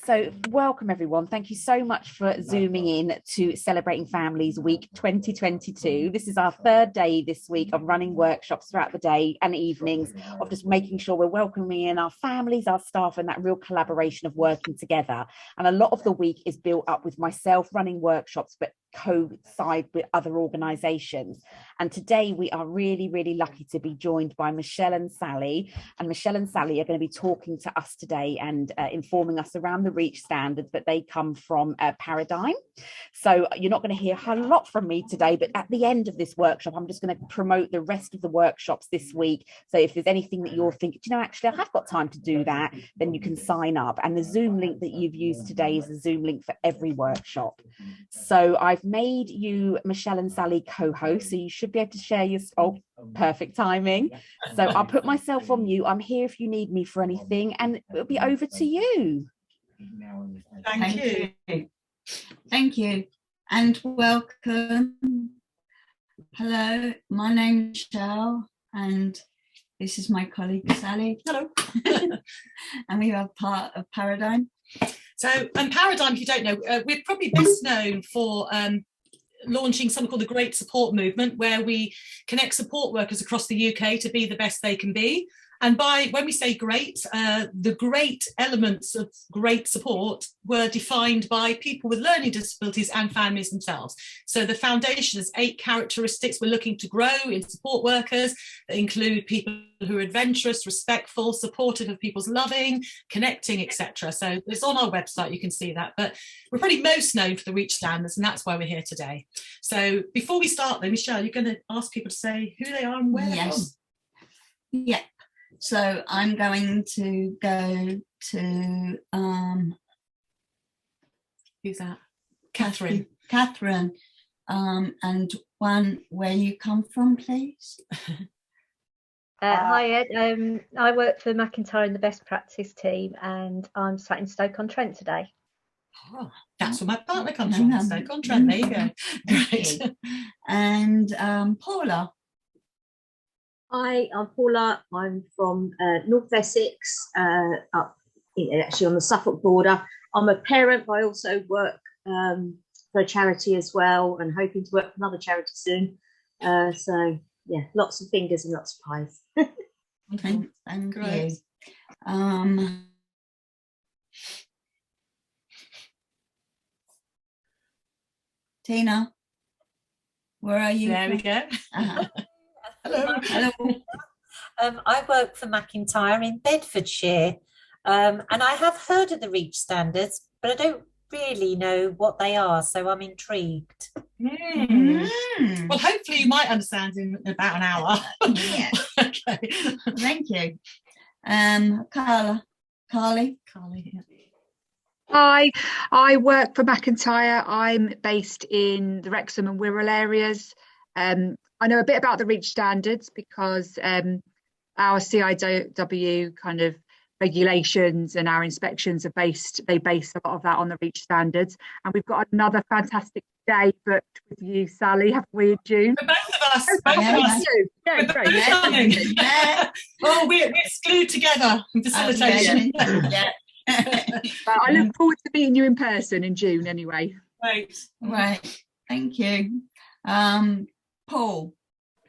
So welcome everyone. Thank you so much for zooming in to Celebrating Families Week 2022. This is our third day this week of running workshops throughout the day and evenings, of just making sure we're welcoming in our families, our staff, and that real collaboration of working together. And a lot of the week is built up with myself running workshops, but coincide with other organisations. And today we are really, really lucky to be joined by Michelle and Sally. And Michelle and Sally are going to be talking to us today and informing us around the REACH standards, but they come from Paradigm. So you're not going to hear a lot from me today, but at the end of this workshop, I'm just going to promote the rest of the workshops this week. So if there's anything that you're thinking, you know, actually I have got time to do that, then you can sign up. And the Zoom link that you've used today is the Zoom link for every workshop. So I've made you, Michelle and Sally, co-hosts, so you should be able to share your, oh, perfect timing. So I'll put myself on mute. I'm here if you need me for anything, and it'll be over to you. Thank you. Thank you, and welcome. Hello, my name is Michelle, and this is my colleague Sally. Hello. And we are part of Paradigm. So, Paradigm, if you don't know, we're probably best known for launching something called the Great Support Movement, where we connect support workers across the UK to be the best they can be. And when we say great, the great elements of great support were defined by people with learning disabilities and families themselves. So the foundation has 8 characteristics we're looking to grow in support workers that include people who are adventurous, respectful, supportive of people's loving, connecting, etc. So it's on our website, you can see that. But we're probably most known for the REACH standards, and that's why we're here today. So before we start though, Michelle, you're going to ask people to say who they are and where they're from. Yeah. So I'm going to go to who's that? Catherine. Catherine, and one where you come from, please. Hi Ed, I work for McIntyre in the best practice team, and I'm sat in Stoke-on-Trent today. Oh, that's where my partner comes from, Stoke-on-Trent. There you go. Great. And Paula. Hi, I'm Paula. I'm from North Essex, up actually on the Suffolk border. I'm a parent, but I also work for a charity as well, and hoping to work for another charity soon. So yeah, lots of fingers and lots of pies. Thank you. Tina, where are you? There we go. Hello. Hello. I work for McIntyre in Bedfordshire, and I have heard of the REACH standards, but I don't really know what they are, so I'm intrigued. Well, hopefully you might understand in about an hour. Yeah. Okay. Thank you. Carly. Yeah. Hi, I work for McIntyre. I'm based in the Wrexham and Wirral areas. I know a bit about the REACH standards because our CIW kind of regulations and our inspections are they base a lot of that on the REACH standards. And we've got another fantastic day booked with you, Sally, haven't we, in June? For both of us. Yeah, great. Yeah. Oh, we're glued together in facilitation. Yeah. I look forward to meeting you in person in June anyway. Right. Thank you. Paul,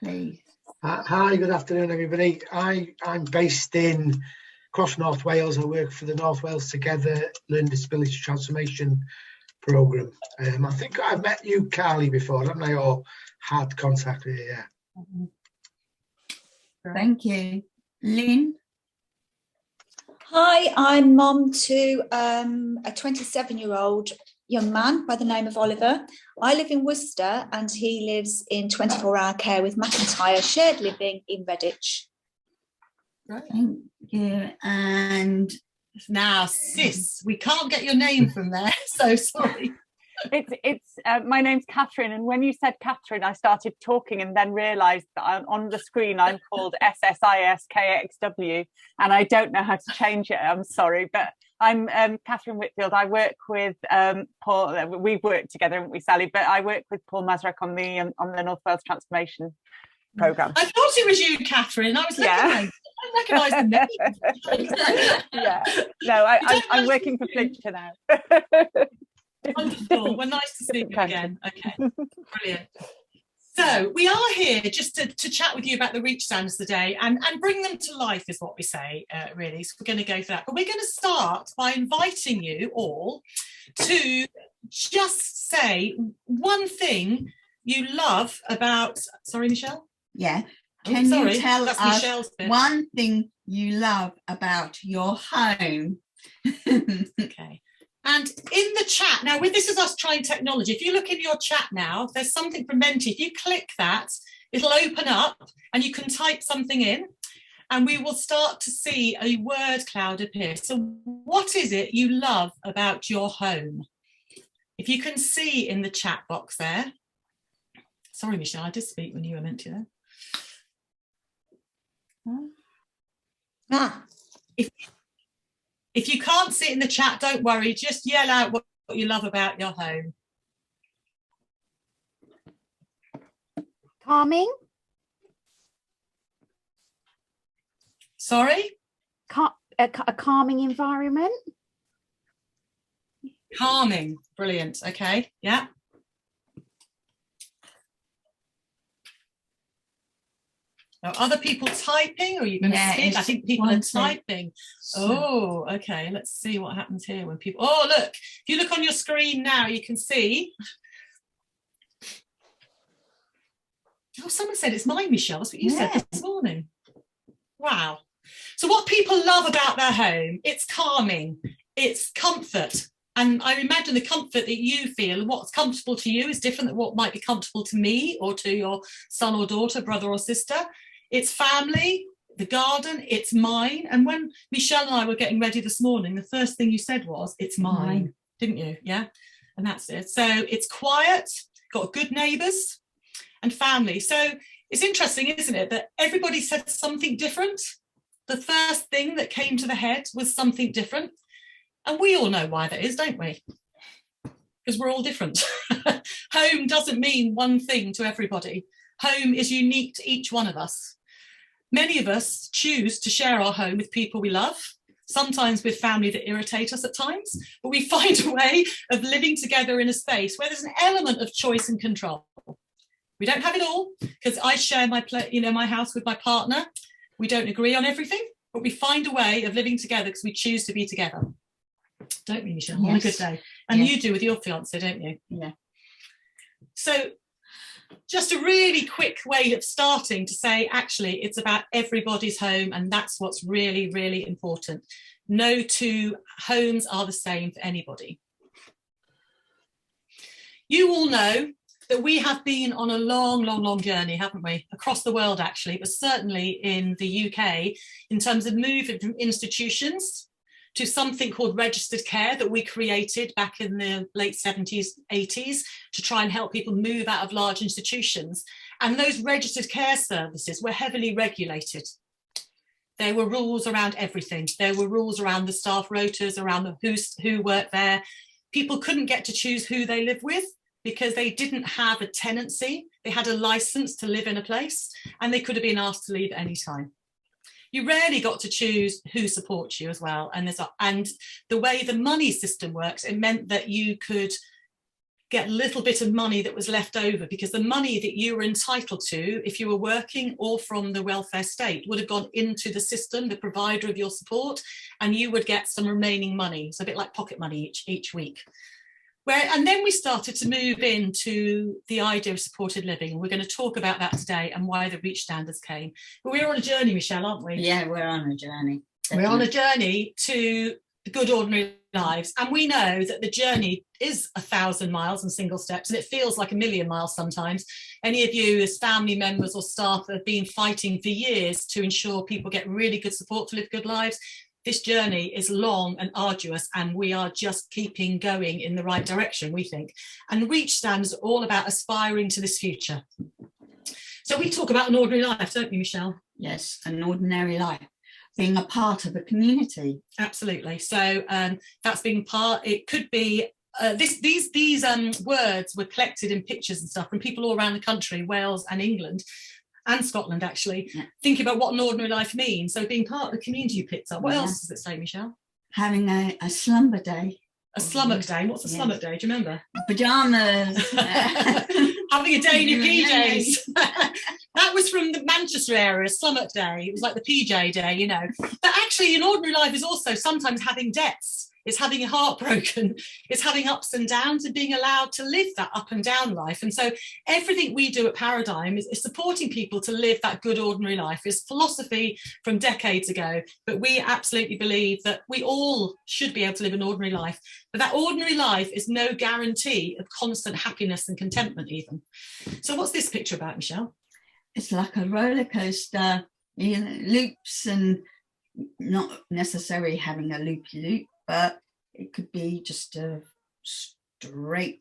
please. Hi, good afternoon, everybody. I'm based in across North Wales. I work for the North Wales Together Learning Disability Transformation Programme. I think I've met you, Carly, before, haven't I, or had contact with you, yeah. Thank you. Lynn? Hi, I'm mum to a 27-year-old young man by the name of Oliver. I live in Worcester and he lives in 24-hour care with McIntyre, shared living in Redditch. Right. Thank you. And now, sis, we can't get your name from there, so sorry. It's my name's Catherine, and when you said Catherine, I started talking and then realised that on the screen I'm called SSISKXW, and I don't know how to change it. I'm sorry, but I'm Catherine Whitfield. I work with Paul. We've worked together, haven't we, Sally? But I work with Paul Mazurek on the North Wales Transformation Programme. I thought it was you, Catherine. I was looking recognise the name. Yeah, no, I'm working for Flintshire now. Wonderful. Well, nice to see you again. Okay, brilliant. So we are here just to chat with you about the Reach standards today and bring them to life is what we say, really. So we're going to go for that. But we're going to start by inviting you all to just say one thing you love about... Sorry, Michelle? Yeah. Can you tell that's us Michelle's bit. one thing you love about your home? Okay. And in the chat, now this is us trying technology. If you look in your chat now, there's something from Menti. If you click that, it'll open up and you can type something in and we will start to see a word cloud appear. So what is it you love about your home? If you can see in the chat box there. Sorry, Michelle, I did speak when you were meant to there. If you can't see it in the chat, don't worry. Just yell out what you love about your home. Calming. Sorry? A calming environment. Calming. Brilliant. Okay. Yeah. Are other people typing or are you going to speak? I think people are typing. Oh, okay. Let's see what happens here when people... Oh, look. If you look on your screen now, you can see... Oh, someone said it's mine, Michelle. That's what you said this morning. Wow. So what people love about their home, it's calming, it's comfort. And I imagine the comfort that you feel, what's comfortable to you is different than what might be comfortable to me or to your son or daughter, brother or sister. It's family, the garden, it's mine. And when Michelle and I were getting ready this morning, the first thing you said was, it's mine, didn't you? Yeah. And that's it. So it's quiet, got good neighbours and family. So it's interesting, isn't it, that everybody said something different. The first thing that came to the head was something different. And we all know why that is, don't we? Because we're all different. Home doesn't mean one thing to everybody. Home is unique to each one of us. Many of us choose to share our home with people we love, sometimes with family that irritate us at times, but we find a way of living together in a space where there's an element of choice and control. We don't have it all, because I share my house with my partner. We don't agree on everything, but we find a way of living together because we choose to be together. Don't we, Michelle? Yes. On a good day. And Yes. you do with your fiance, don't you? Yeah. So just a really quick way of starting to say, actually, it's about everybody's home, and that's what's really, really important. No two homes are the same for anybody. You all know that we have been on a long, long, long journey, haven't we? Across the world, actually, but certainly in the UK, in terms of moving from institutions to something called registered care that we created back in the late 70s, 80s to try and help people move out of large institutions. And those registered care services were heavily regulated. There were rules around everything. There were rules around the staff rotas, around who worked there. People couldn't get to choose who they live with because they didn't have a tenancy. They had a license to live in a place and they could have been asked to leave at any time. You rarely got to choose who supports you as well. And the way the money system works, it meant that you could get a little bit of money that was left over because the money that you were entitled to, if you were working or from the welfare state, would have gone into the system, the provider of your support, and you would get some remaining money. So a bit like pocket money each week. And then we started to move into the idea of supported living. We're going to talk about that today and why the Reach standards came. But we're on a journey, Michelle, aren't we? Yeah, we're on a journey. Definitely. We're on a journey to good ordinary lives. And we know that the journey is 1,000 miles and single steps, and it feels like 1,000,000 miles sometimes. Any of you as family members or staff have been fighting for years to ensure people get really good support to live good lives. This journey is long and arduous, and we are just keeping going in the right direction, we think. And Reach stands all about aspiring to this future. So we talk about an ordinary life, don't we, Michelle? Yes, an ordinary life, being a part of a community. Absolutely. So that's being part. It could be these words were collected in pictures and stuff from people all around the country, Wales and England. and Scotland, actually, thinking about what an ordinary life means. So being part of the community you picked up. What else does it say, Michelle? Having a slumber day. A slummock day. What's a slummock day? Do you remember? Pajamas. Having a day in your PJs. That was from the Manchester area, slummock day. It was like the PJ day, you know. But actually, an ordinary life is also sometimes having debts. It's having your heart broken. It's having ups and downs and being allowed to live that up and down life. And so everything we do at Paradigm is supporting people to live that good ordinary life. It's philosophy from decades ago, but we absolutely believe that we all should be able to live an ordinary life. But that ordinary life is no guarantee of constant happiness and contentment even. So what's this picture about, Michelle? It's like a roller coaster, you know, loops, and not necessarily having a loopy loop, but it could be just a straight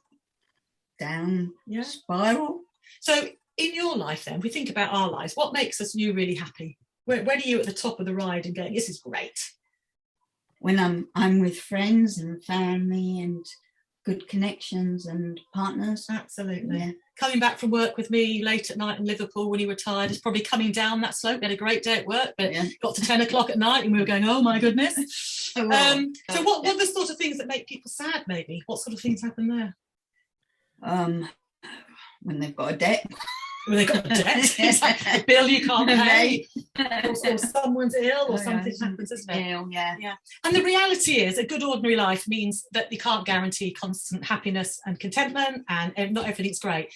down spiral. So in your life then, we think about our lives, what makes you really happy? When are you at the top of the ride and going, this is great? When I'm with friends and family and good connections and partners. Absolutely. Yeah. Coming back from work with me late at night in Liverpool when you were tired is probably coming down that slope. We had a great day at work, but got to 10 o'clock at night and we were going, oh my goodness. So what are the sort of things that make people sad, maybe? What sort of things happen there? When they've got a debt. When they've got a debt. It's like a bill you can't pay. or someone's ill or something happens, isn't it? Ill, yeah. And the reality is a good ordinary life means that you can't guarantee constant happiness and contentment, and not everything's great.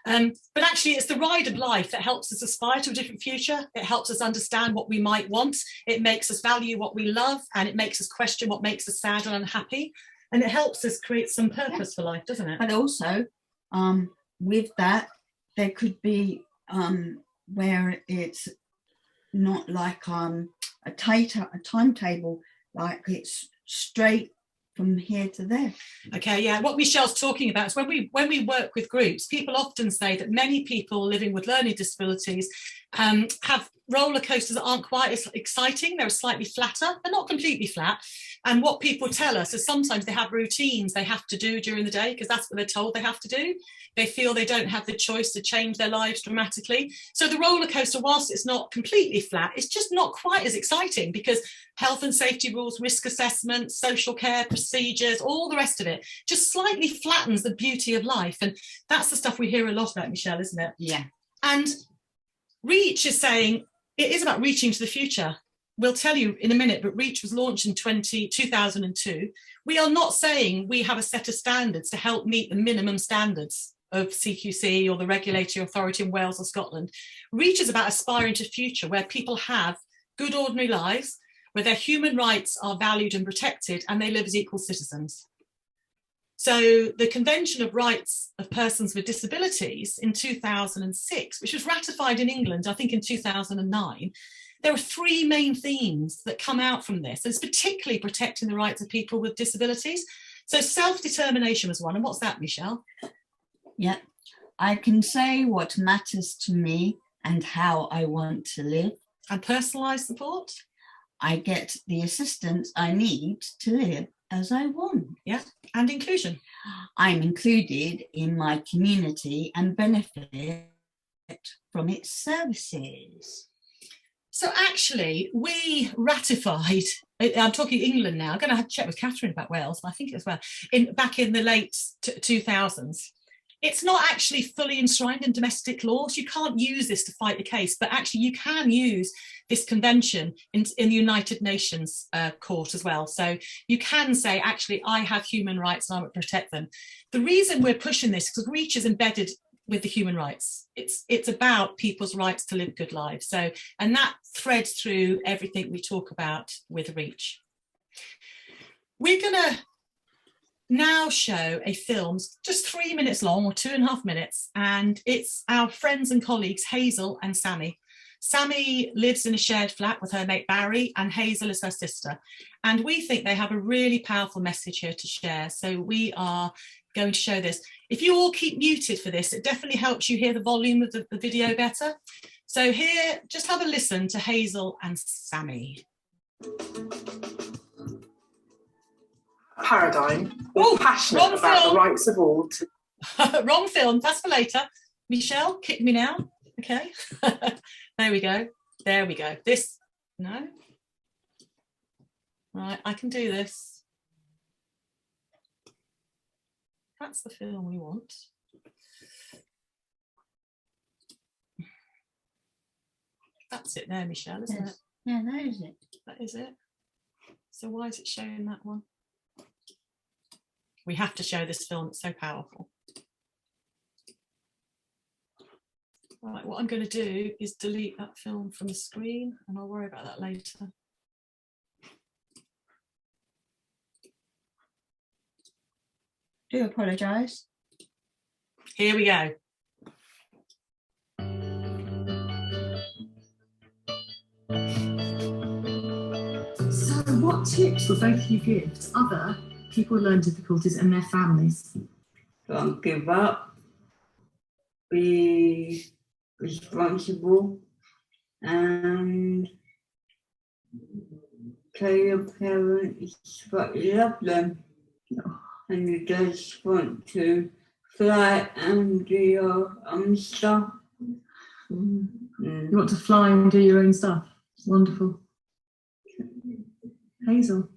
But actually, it's the ride of life that helps us aspire to a different future. It helps us understand what we might want. It makes us value what we love, and it makes us question what makes us sad and unhappy. And it helps us create some purpose for life, doesn't it? But also, with that, there could be where it's not like a timetable, like it's straight from here to there. Okay, yeah. What Michelle's talking about is when we work with groups, people often say that many people living with learning disabilities have roller coasters that aren't quite as exciting. They're slightly flatter. They're not completely flat. And what people tell us is sometimes they have routines they have to do during the day because that's what they're told they have to do. They feel they don't have the choice to change their lives dramatically. So the roller coaster, whilst it's not completely flat, it's just not quite as exciting because health and safety rules, risk assessment, social care procedures, all the rest of it just slightly flattens the beauty of life. And that's the stuff we hear a lot about, Michelle, isn't it? Yeah. And Reach is saying it is about reaching to the future. We'll tell you in a minute, but Reach was launched in 2002. We are not saying we have a set of standards to help meet the minimum standards of CQC or the regulatory authority in Wales or Scotland. Reach is about aspiring to a future where people have good ordinary lives, where their human rights are valued and protected, and they live as equal citizens. So the Convention of Rights of Persons with Disabilities in 2006, which was ratified in England, I think in 2009, there are three main themes that come out from this. It's particularly protecting the rights of people with disabilities. So self-determination was one. And what's that, Michelle? Yeah, I can say what matters to me and how I want to live. And personalised support? I get the assistance I need to live as I want. Yeah, and inclusion. I'm included in my community and benefit from its services. So actually, we ratified, I'm talking England now, I'm going to have to check with Catherine about Wales, but I think as well, back in the late 2000s. It's not actually fully enshrined in domestic law, so you can't use this to fight the case, but actually you can use this convention in the United Nations court as well. So you can say, actually, I have human rights and I will protect them. The reason we're pushing this is because Reach is embedded with the human rights. It's about people's rights to live good lives. So, and that threads through everything we talk about with Reach. We're going to now show a film just 3 minutes long or 2.5 minutes, and it's our friends and colleagues Hazel and Sammy. Sammy lives in a shared flat with her mate Barry, and Hazel is her sister, and we think they have a really powerful message here to share, so we are going to show this. If you all keep muted for this, it definitely helps you hear the volume of the video better. So here, just have a listen to Hazel and Sammy. Paradigm, we're passionate about the rights of all. Wrong film, that's for later. Michelle, kick me now. Okay. There we go. There we go. This, no. Right, I can do this. That's the film we want. That's it there, Michelle, isn't it? Yeah, that is it. That is it. So why is it showing that one? We have to show this film, it's so powerful. Right, what I'm going to do is delete that film from the screen, and I'll worry about that later. Do apologise. Here we go. So what tips will both of you give to other people with learning difficulties and their families? Don't give up. Be responsible and tell your parents that you love them and you just want to fly and do your own stuff. You want to fly and do your own stuff. Wonderful. Hazel.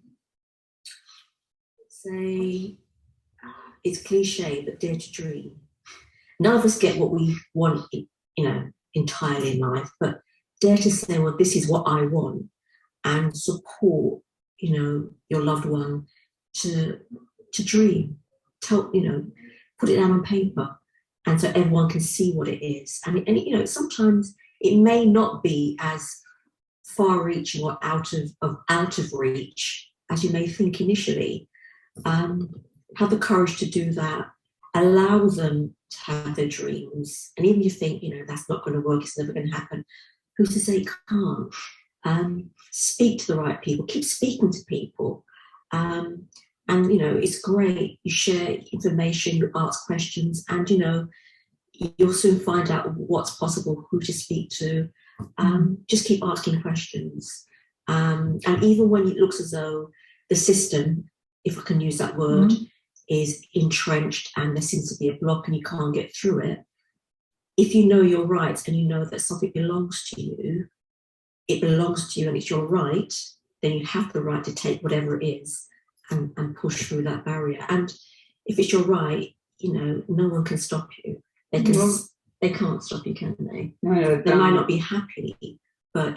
Say, it's cliche, but dare to dream. None of us get what we want, entirely in life, but dare to say, well, this is what I want, and support, your loved one to dream. Put it down on paper, and so everyone can see what it is. And sometimes it may not be as far-reaching or out of reach as you may think initially. Have the courage to do that. Allow them to have their dreams, and even if you think that's not going to work, it's never going to happen, who's to say it can't? Speak to the right people, keep speaking to people, and it's great. You share information, you ask questions, and you'll soon find out what's possible, who to speak to. Just keep asking questions, and even when it looks as though the system, if I can use that word, is entrenched and there seems to be a block and you can't get through it, if you know your rights and you know that something belongs to you, it belongs to you and it's your right, then you have the right to take whatever it is and push through that barrier. And if it's your right, no one can stop you. They can't stop you, can they? No, they might not be happy, but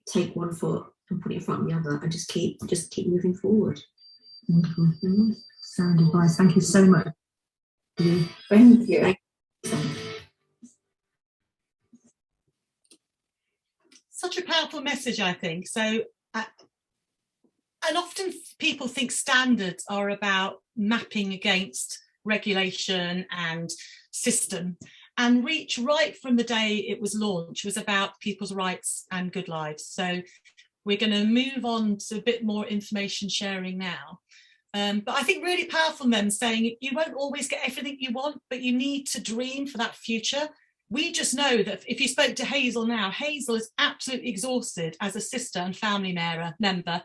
take one foot and put it in front of the other and just keep moving forward. Wonderful. Sound advice. Thank you so much. Thank you. Such a powerful message, I think. So, and often people think standards are about mapping against regulation and system. And Reach, right from the day it was launched, was about people's rights and good lives. So we're going to move on to a bit more information sharing now. But I think really powerful them saying you won't always get everything you want, but you need to dream for that future. We just know that if you spoke to Hazel now, Hazel is absolutely exhausted as a sister and family member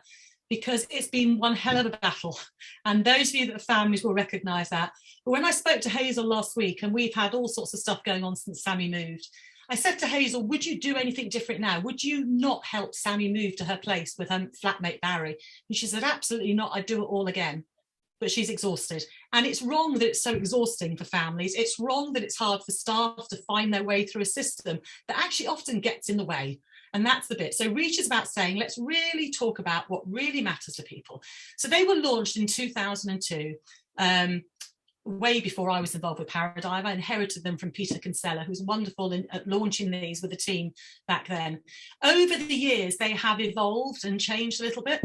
because it's been one hell of a battle. And those of you that are families will recognise that. But when I spoke to Hazel last week, and we've had all sorts of stuff going on since Sammy moved, I said to Hazel, would you do anything different now? Would you not help Sammy move to her place with her flatmate Barry? And she said, absolutely not, I'd do it all again. But she's exhausted. And it's wrong that it's so exhausting for families. It's wrong that it's hard for staff to find their way through a system that actually often gets in the way. And that's the bit. So Reach is about saying, let's really talk about what really matters to people. So they were launched in 2002. Way before I was involved with Paradigm. I inherited them from Peter Kinsella, who was wonderful at launching these with the team back then. Over the years, they have evolved and changed a little bit.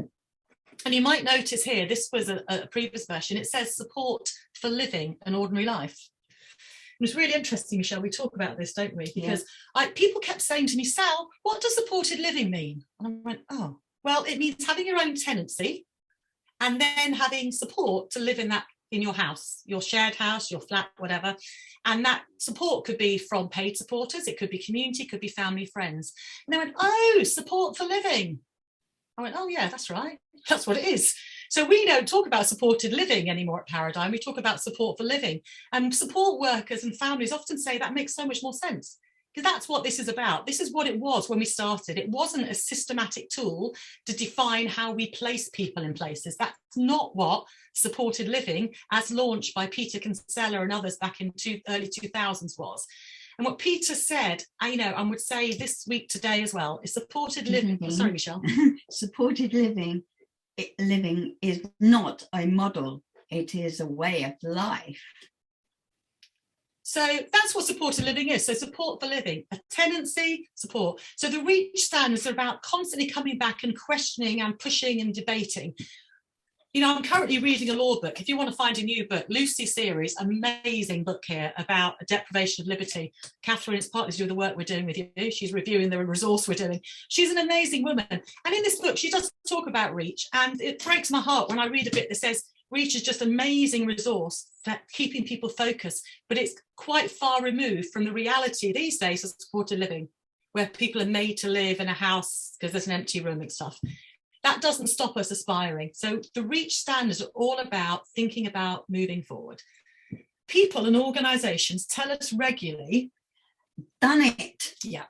And you might notice here, this was a previous version, it says support for living an ordinary life. It was really interesting, Michelle, we talk about this, don't we? Because people kept saying to me, Sal, what does supported living mean? And I went, oh, well, it means having your own tenancy and then having support to live in your house, your shared house, your flat, whatever. And that support could be from paid supporters, it could be community, it could be family, friends. And they went, oh, support for living. I went, oh yeah, that's right. That's what it is. So we don't talk about supported living anymore at Paradigm. We talk about support for living. And support workers and families often say that makes so much more sense. Because that's what this is about. This is what it was when we started. It wasn't a systematic tool to define how we place people in places. That's not what supported living, as launched by Peter Kinsella and others back in early 2000s, was. And what Peter said, and would say this week today as well, is supported living. Sorry, Michelle. Supported living is not a model. It is a way of life. So that's what supported living is. So support for living, a tenancy, support. So the REACH standards are about constantly coming back and questioning and pushing and debating. I'm currently reading a law book. If you want to find a new book, Lucy series, amazing book here about deprivation of liberty. Catherine, it's partly to do with the work we're doing with you. She's reviewing the resource we're doing. She's an amazing woman. And in this book, she does talk about REACH. And it breaks my heart when I read a bit that says, REACH is just an amazing resource for keeping people focused, but it's quite far removed from the reality these days of supported living, where people are made to live in a house because there's an empty room and stuff. That doesn't stop us aspiring. So the REACH standards are all about thinking about moving forward. People and organisations tell us regularly, done it. Yeah.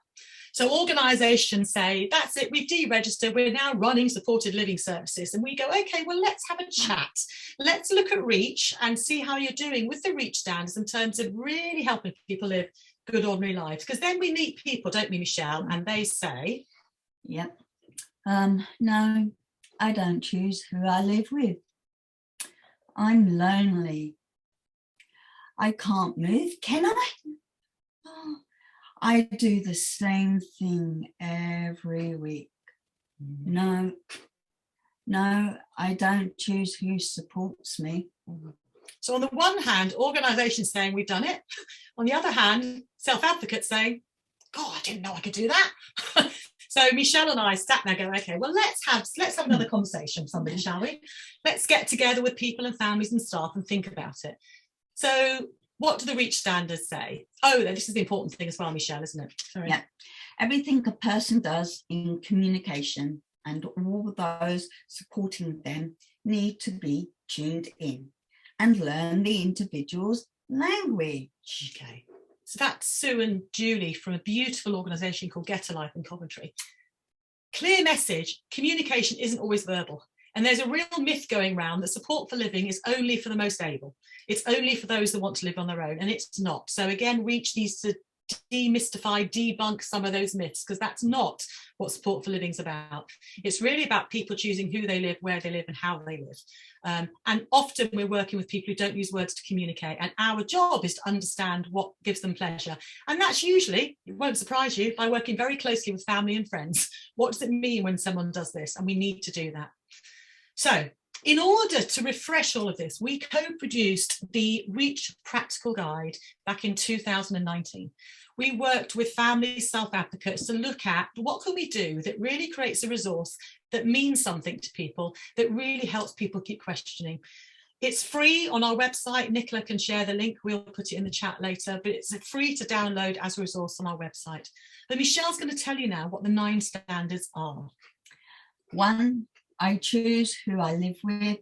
So organisations say, that's it, we've deregistered, we're now running supported living services. And we go, okay, well, let's have a chat. Let's look at REACH and see how you're doing with the REACH standards in terms of really helping people live good, ordinary lives. Because then we meet people, don't we, Michelle? And they say, yep. No, I don't choose who I live with. I'm lonely. I can't move, can I? Oh, I do the same thing every week. No, I don't choose who supports me. So on the one hand, organisations saying we've done it. On the other hand, self-advocates saying, God, I didn't know I could do that. So Michelle and I sat there going, okay, well, let's have another conversation, somebody, shall we? Let's get together with people and families and staff and think about it. So what do the REACH standards say? Oh, this is the important thing as well, Michelle, isn't it? Sorry. Yeah. Everything a person does in communication and all those supporting them need to be tuned in and learn the individual's language. Okay. So that's Sue and Julie from a beautiful organisation called Get a Life in Coventry. Clear message, communication isn't always verbal. And there's a real myth going around that support for living is only for the most able. It's only for those that want to live on their own, and it's not. So again, REACH needs to demystify, debunk some of those myths, because that's not what support for living is about. It's really about people choosing who they live, where they live, and how they live. And often we're working with people who don't use words to communicate, and our job is to understand what gives them pleasure. And that's usually, it won't surprise you, by working very closely with family and friends. What does it mean when someone does this? And we need to do that. So in order to refresh all of this, we co-produced the REACH Practical Guide back in 2019. We worked with family self-advocates to look at what can we do that really creates a resource that means something to people, that really helps people keep questioning. It's free on our website. Nicola can share the link. We'll put it in the chat later, but it's free to download as a resource on our website. But Michelle's going to tell you now what the 9 standards are. 1, I choose who I live with.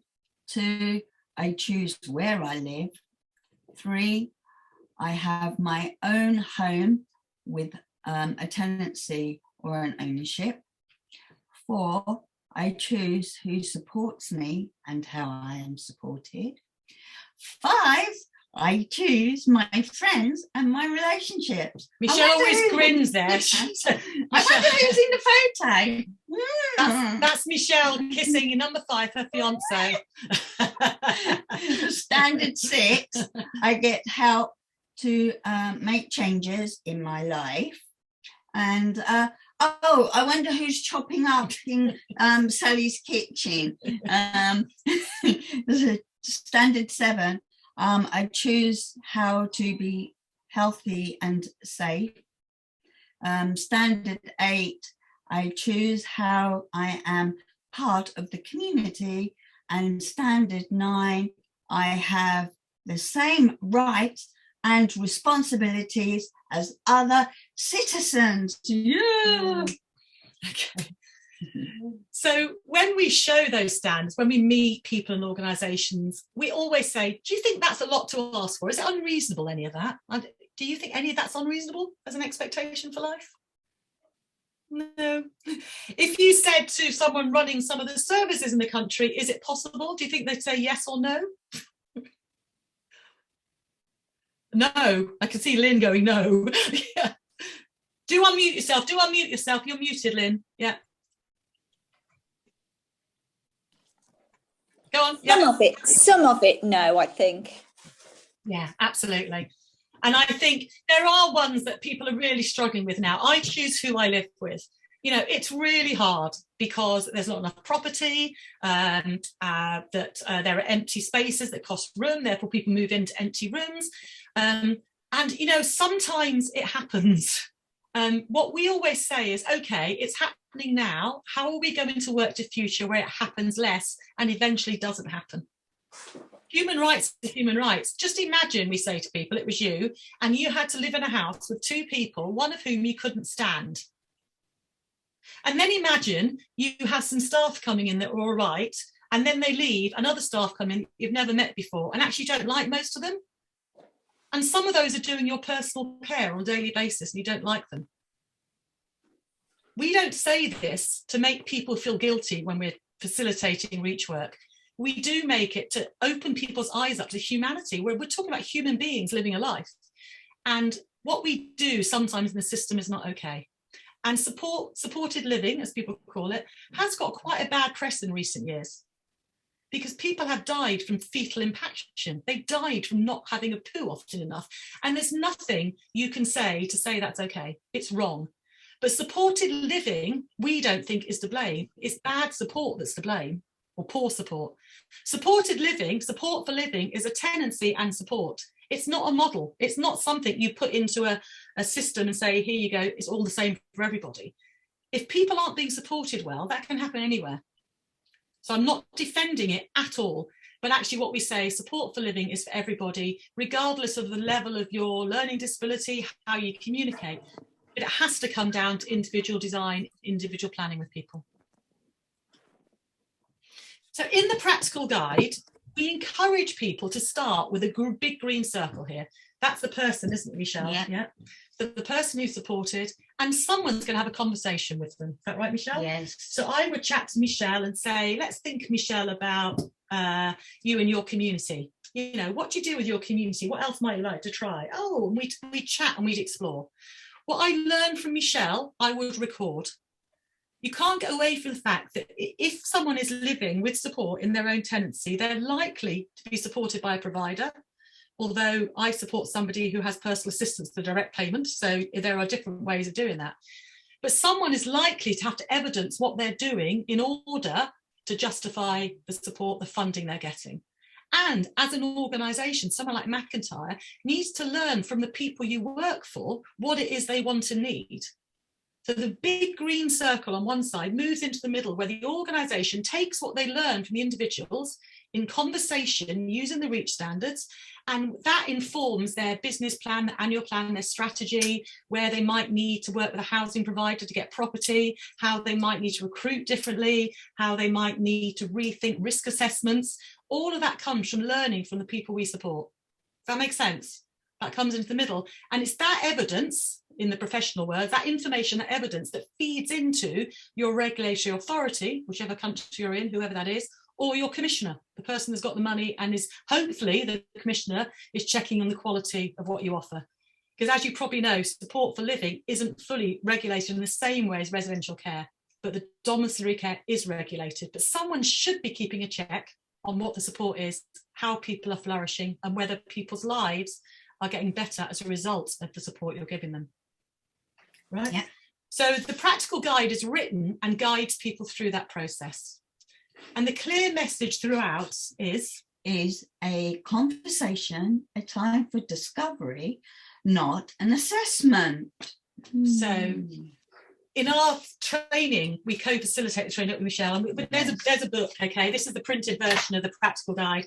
2, I choose where I live. 3, I have my own home with a tenancy or an ownership. 4, I choose who supports me and how I am supported. 5, I choose my friends and my relationships. Michelle always grins there. I wonder who's in the photo. That's Michelle kissing number 5, her fiance. Standard 6, I get help to make changes in my life. And oh, I wonder who's chopping up in Sally's kitchen. Standard 7, I choose how to be healthy and safe. Standard 8, I choose how I am part of the community. And standard 9, I have the same rights and responsibilities as other citizens. Yeah. Okay. So when we show those standards, when we meet people and organisations, we always say, do you think that's a lot to ask for? Is it unreasonable, any of that? Do you think any of that's unreasonable as an expectation for life? No. If you said to someone running some of the services in the country, is it possible? Do you think they'd say yes or no? No. I can see Lynn going no. Yeah. Do unmute yourself. Do unmute yourself. You're muted, Lynn. Yeah. Go on. Some of it, no, I think. Yeah, absolutely. And I think there are ones that people are really struggling with now. I choose who I live with. You know, it's really hard because there's not enough property, there are empty spaces that cost room, therefore people move into empty rooms. And, you know, sometimes it happens. What we always say is, okay, it's happening now. How are we going to work to future where it happens less and eventually doesn't happen? Human rights is human rights. Just imagine, we say to people, it was you, and you had to live in a house with two people, one of whom you couldn't stand. And then imagine you have some staff coming in that are all right, and then they leave, and other staff come in you've never met before, and actually don't like most of them. And some of those are doing your personal care on a daily basis, and you don't like them. We don't say this to make people feel guilty when we're facilitating reach work. We do make it to open people's eyes up to humanity, where we're talking about human beings living a life. And what we do sometimes in the system is not okay. And supported living, as people call it, has got quite a bad press in recent years, because people have died from fetal impaction. They died from not having a poo often enough. And there's nothing you can say to say that's okay. It's wrong. But supported living, we don't think is to blame. It's bad support that's to blame, or poor support. Supported living, support for living, is a tenancy and support. It's not a model. It's not something you put into a system and say, here you go, it's all the same for everybody. If people aren't being supported well, that can happen anywhere. So I'm not defending it at all, but actually what we say, support for living is for everybody, regardless of the level of your learning disability, how you communicate. But it has to come down to individual design, individual planning with people. So in the practical guide, we encourage people to start with a big green circle here. That's the person, isn't it, Michelle? Yeah. The person who's supported, and someone's going to have a conversation with them. Is that right, Michelle? Yes. So I would chat to Michelle and say, let's think, Michelle, about you and your community. You know, what do you do with your community? What else might you like to try? Oh, and we'd chat and we'd explore. What I learned from Michelle, I would record. You can't get away from the fact that if someone is living with support in their own tenancy, they're likely to be supported by a provider, although I support somebody who has personal assistance to direct payment, so there are different ways of doing that. But someone is likely to have to evidence what they're doing in order to justify the support, the funding they're getting. And as an organisation, someone like McIntyre needs to learn from the people you work for what it is they want and need. So the big green circle on one side moves into the middle, where the organisation takes what they learn from the individuals in conversation using the REACH standards, and that informs their business plan, their annual plan, their strategy, where they might need to work with a housing provider to get property, how they might need to recruit differently, how they might need to rethink risk assessments. All of that comes from learning from the people we support. Does that make sense? That comes into the middle. And it's that evidence, in the professional word, that information, that evidence that feeds into your regulatory authority, whichever country you're in, whoever that is, or your commissioner, the person that's got the money and is, hopefully the commissioner is checking on the quality of what you offer. Because as you probably know, support for living isn't fully regulated in the same way as residential care, but the domiciliary care is regulated. But someone should be keeping a check on what the support is, how people are flourishing, and whether people's lives are getting better as a result of the support you're giving them. Right? Yeah. So the practical guide is written and guides people through that process. And the clear message throughout is a conversation, a time for discovery, not an assessment. So in our training, we co-facilitate the training with Michelle, and there's a book, okay? This is the printed version of the practical guide.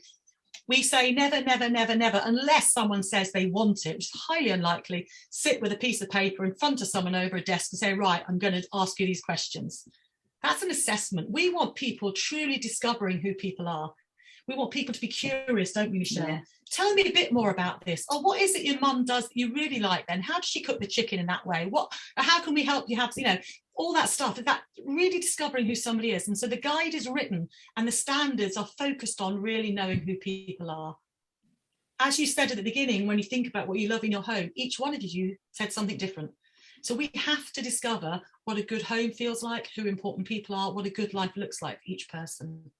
We say never, never, never, never, unless someone says they want it, which is highly unlikely, sit with a piece of paper in front of someone over a desk and say, right, I'm going to ask you these questions. That's an assessment. We want people truly discovering who people are. We want people to be curious, don't we, Michelle? Yeah. Tell me a bit more about this. Oh, what is it your mum does that you really like then? How does she cook the chicken in that way? How can we help you have, all that stuff? That really discovering who somebody is. And so the guide is written and the standards are focused on really knowing who people are. As you said at the beginning, when you think about what you love in your home, each one of you said something different. So we have to discover what a good home feels like, who important people are, what a good life looks like for each person.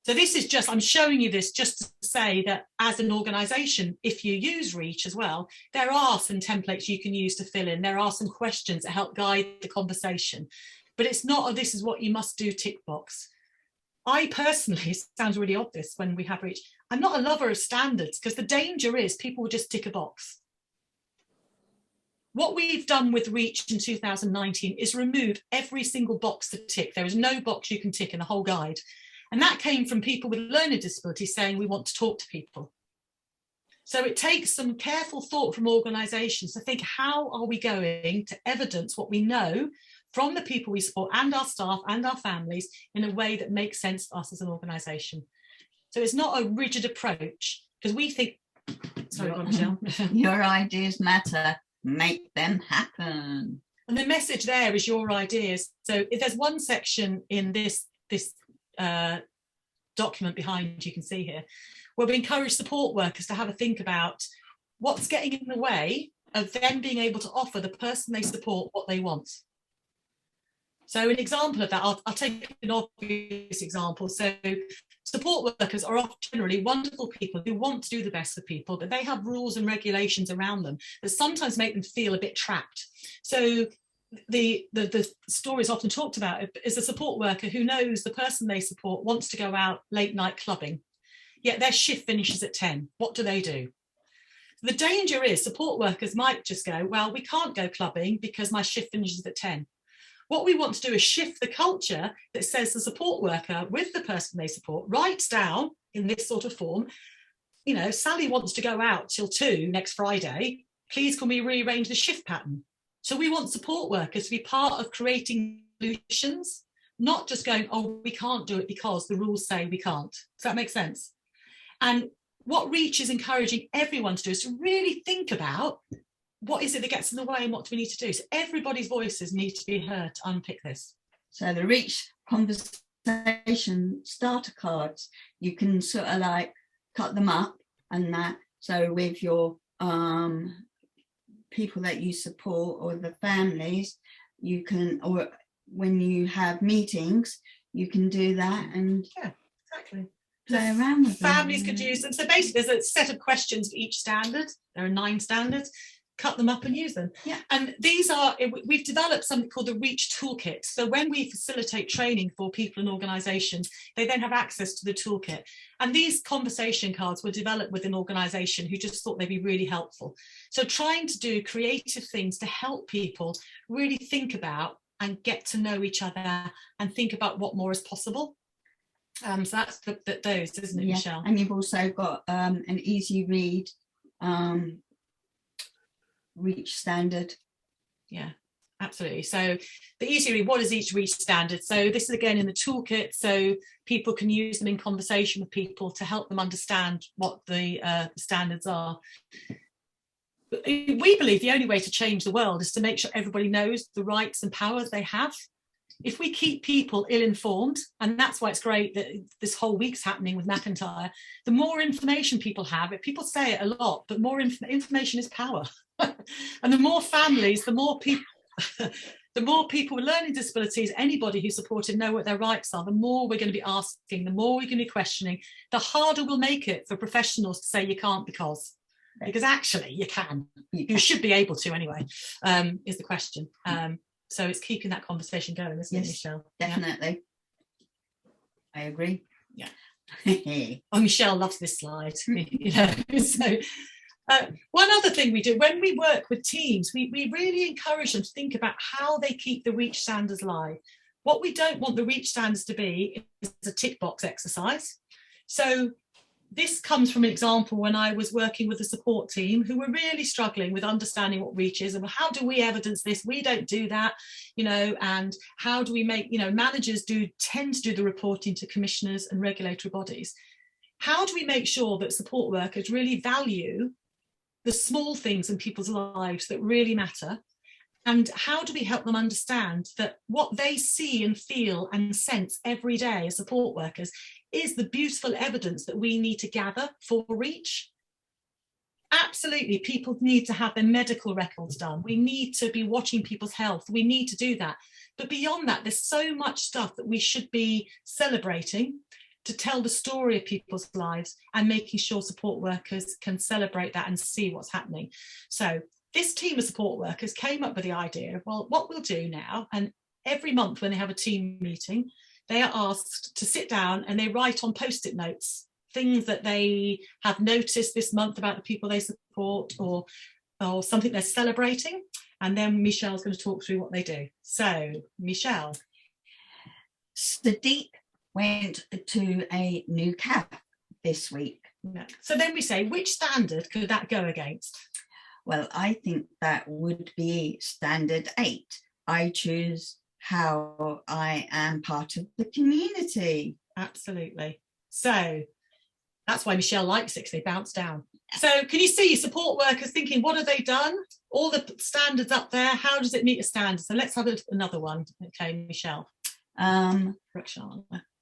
So this is just, I'm showing you this just to say that as an organisation, if you use Reach as well, there are some templates you can use to fill in. There are some questions that help guide the conversation. But it's not, this is what you must do, tick box. I personally, it sounds really obvious when we have Reach, I'm not a lover of standards because the danger is people will just tick a box. What we've done with Reach in 2019 is remove every single box to tick. There is no box you can tick in the whole guide. And that came from people with learning disabilities saying we want to talk to people. So it takes some careful thought from organisations to think, how are we going to evidence what we know from the people we support and our staff and our families in a way that makes sense for us as an organisation? So it's not a rigid approach because we think, sorry, go on, Michelle. Your ideas matter, make them happen. And the message there is your ideas. So if there's one section in this document behind you can see here, where we encourage support workers to have a think about what's getting in the way of them being able to offer the person they support what they want. So an example of that, I'll take an obvious example. So support workers are often generally wonderful people who want to do the best for people, but they have rules and regulations around them that sometimes make them feel a bit trapped. So the story is often talked about is a support worker who knows the person they support wants to go out late night clubbing, yet their shift finishes at 10. What do? The danger is support workers might just go, well, we can't go clubbing because my shift finishes at 10. What we want to do is shift the culture that says the support worker with the person they support writes down in this sort of form, Sally wants to go out till 2 next Friday. Please can we rearrange the shift pattern? So we want support workers to be part of creating solutions, not just going, oh, we can't do it because the rules say we can't. Does that make sense? And what Reach is encouraging everyone to do is to really think about what is it that gets in the way and what do we need to do? So everybody's voices need to be heard to unpick this. So the Reach conversation starter cards, you can sort of like cut them up and that. So with your people that you support or the families, you can, or when you have meetings, you can do that and yeah, exactly. Play around with families them. Could use them. So basically there's a set of questions for each standard. There are 9 standards. Cut them up and use them. Yeah. And we've developed something called the Reach Toolkit. So when we facilitate training for people and organisations, they then have access to the toolkit. And these conversation cards were developed with an organisation who just thought they'd be really helpful. So trying to do creative things to help people really think about and get to know each other and think about what more is possible. So that's those, isn't it, Michelle? And you've also got an easy read Reach standard. Yeah, absolutely. So the easy read, what is each Reach standard? So this is again in the toolkit, so people can use them in conversation with people to help them understand what the standards are. We believe the only way to change the world is to make sure everybody knows the rights and powers they have. If we keep people ill-informed, and that's why it's great that this whole week's happening with McIntyre, the more information people have, people say it a lot, but more information is power. And the more families, the more people with learning disabilities, anybody who's supported know what their rights are, the more we're going to be asking, the more we're going to be questioning, the harder we'll make it for professionals to say you can't because actually you can. You should be able to anyway, is the question. So it's keeping that conversation going, isn't it, Michelle? Definitely. Yeah. I agree. Yeah. Oh, Michelle loves this slide. So one other thing we do when we work with teams, we really encourage them to think about how they keep the Reach standards alive. What we don't want the Reach standards to be is a tick box exercise. So this comes from an example when I was working with a support team who were really struggling with understanding what Reach is and how do we evidence this? We don't do that, and how do we make, managers tend to do the reporting to commissioners and regulatory bodies. how do we make sure that support workers really value the small things in people's lives that really matter? And how do we help them understand that what they see and feel and sense every day as support workers is the beautiful evidence that we need to gather for REACH? Absolutely, people need to have their medical records done. We need to be watching people's health. We need to do that. But beyond that, there's so much stuff that we should be celebrating to tell the story of people's lives and making sure support workers can celebrate that and see what's happening. So this team of support workers came up with the idea of, well, what we'll do now, and every month when they have a team meeting, they are asked to sit down and they write on post-it notes things that they have noticed this month about the people they support, or something they're celebrating. And then Michelle's going to talk through what they do. So, Michelle. Sadiq went to a new CAP this week. So then we say, which standard could that go against? Well, I think that would be standard 8. I choose how I am part of the community. Absolutely. So that's why Michelle likes it, because they bounce down. So can you see support workers thinking, what have they done? All the standards up there, how does it meet a standard? So let's have another one. Okay, Michelle.